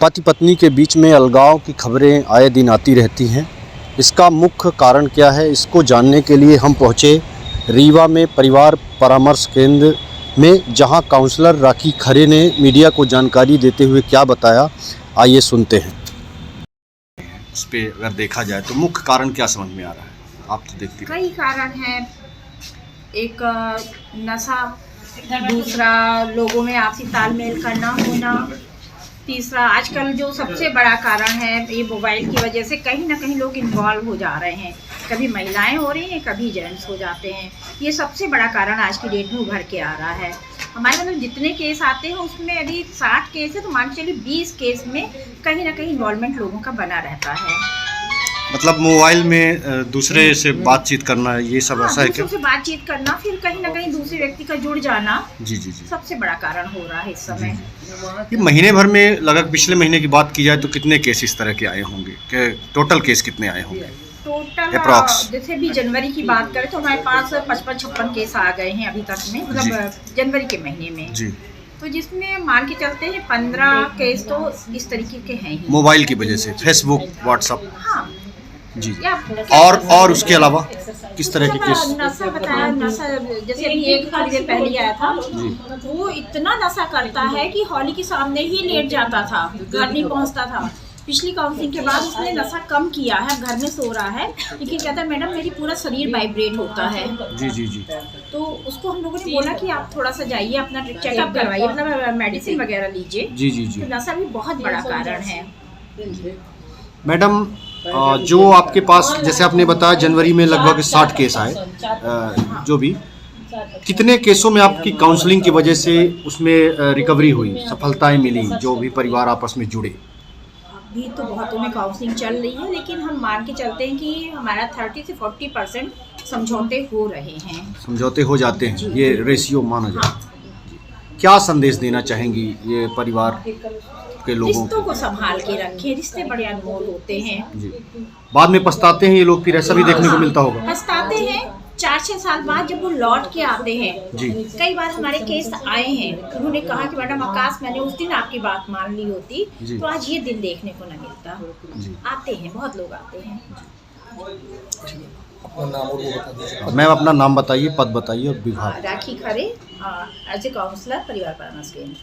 पति पत्नी के बीच में अलगाव की खबरें आए दिन आती रहती हैं। इसका मुख्य कारण क्या है, इसको जानने के लिए हम पहुंचे रीवा में परिवार परामर्श केंद्र में, जहां काउंसलर राखी खरे ने मीडिया को जानकारी देते हुए क्या बताया, आइए सुनते हैं। उस पर अगर देखा जाए तो मुख्य कारण क्या समझ में आ रहा है? आप तो देखती कई कारण हैं। एक नशा, दूसरा लोगों में आपसी तालमेल का ना होना, तीसरा आजकल जो सबसे बड़ा कारण है ये मोबाइल की वजह से कहीं ना कहीं लोग इन्वॉल्व हो जा रहे हैं। कभी महिलाएं हो रही हैं, कभी जेंट्स हो जाते हैं। ये सबसे बड़ा कारण आज की डेट में उभर के आ रहा है। हमारे मतलब जितने केस आते हैं उसमें यदि 60 केस है तो मान चलिए 20 केस में कहीं ना कहीं इन्वॉल्वमेंट लोगों का बना रहता है। मतलब मोबाइल में दूसरे से बातचीत करना, ये सब ऐसा है क्या? दूसरों से बातचीत करना, फिर कहीं ना कहीं दूसरे व्यक्ति का जुड़ जाना, जी जी जी, सबसे बड़ा कारण हो रहा है इस समय। ये महीने भर में लगभग पिछले महीने की बात की जाए तो कितने केस इस तरह के आए होंगे? कि टोटल केस कितने आए होंगे टोटल? अप्रॉक्स जैसे भी जनवरी की बात करें तो हमारे पास 55-56 केस आ गए हैं अभी तक में, मतलब जनवरी के महीने में जी। तो जिसमें मान के चलते हैं 15 केस तो इस तरीके के हैं ही, मोबाइल की वजह से, फेसबुक, व्हाट्सएप। हाँ जी। और उसके अलावा किस तरह के केस? नशा बताया, नशा जैसे अभी एक थोड़ी देर पहले आया था, वो इतना नशा करता है कि हॉली के सामने ही लेट जाता था, घर नहीं पहुंचता था। पिछली काउंसलिंग के बाद उसने नशा कम किया है, घर में सो रहा है, लेकिन कहता है मैडम मेरी पूरा शरीर वाइब्रेट होता है। जी जी जी। तो उसको हम लोगों ने बोला कि आप थोड़ा सा जाइए, अपना चेकअप करवाइए, मतलब मेडिसिन वगैरह लीजिए। जी जी जी। तो नशा भी बहुत बड़ा कारण है। मैडम, जो आपके पास, जैसे आपने बताया जनवरी में लगभग 60 केस आए, जो भी, कितने केसों में आपकी काउंसलिंग की वजह से उसमें रिकवरी हुई, सफलताएं मिली, जो भी परिवार आपस में जुड़े? अभी तो बहुतों में काउंसलिंग चल रही है, लेकिन हम मान के चलते हैं कि हमारा 30 से 40% समझौते हो रहे हैं। समझौते हो जाते हैं, ये रेशियो माना जाए। हाँ। क्या संदेश देना चाहेंगी ये परिवार के लोगों रिश्तों को संभाल के रखें, रिश्ते बड़े अनमोल होते हैं जी। बाद में पछताते हैं ये लोग, फिर ऐसा भी देखने को मिलता होगा। पछताते हैं 4-6 साल बाद जब वो लौट के आते हैं जी। कई बार हमारे केस आए हैं, उन्होंने कहा कि मैडम आकाश मैंने उस दिन आपकी बात मान ली होती तो आज ये दिन देखने को न मिलता जी। आते हैं, बहुत लोग आते हैं। मैम अपना नाम बताइए, पद बताइए और विभाग। राखी खरे, एज ए काउंसलर, परिवार परामर्श केंद्र।